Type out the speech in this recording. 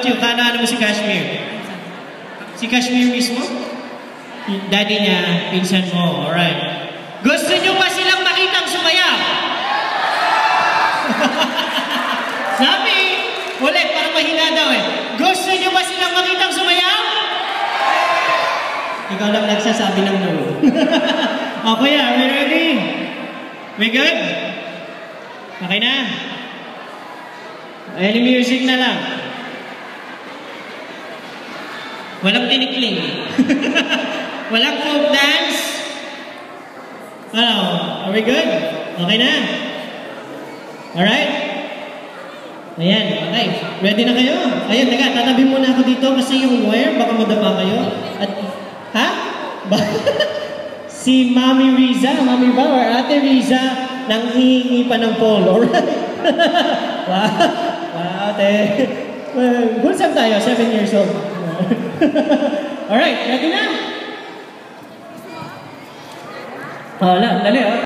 Yung kaano mo si Kashmir? Si Kashmir mismo? Daddy niya, pinsan mo. Alright. Gusto nyo ba silang makitang sumayaw? Sabi, ulit, parang mahina daw eh. Gusto nyo ba silang makitang sumayaw? Ikaw lang nagsasabi ng no. O kuya, are we ready? We good? Okay na? Any music na lang. Walang tinikling. Walang folk dance. Ano? Are we good? Okay na? Alright? Ayan, okay. Ready na kayo? Ayan, teka, tatabi muna ako dito kasi yung wire, baka madapa kayo. At, ha? Si Mami Riza, Mami ba, or Ate Riza, nang hihingi pa ng polo. Alright? Wow, ate. Wholesome tayo, 7 years old. Alright, ready na? Oh, dali, oh.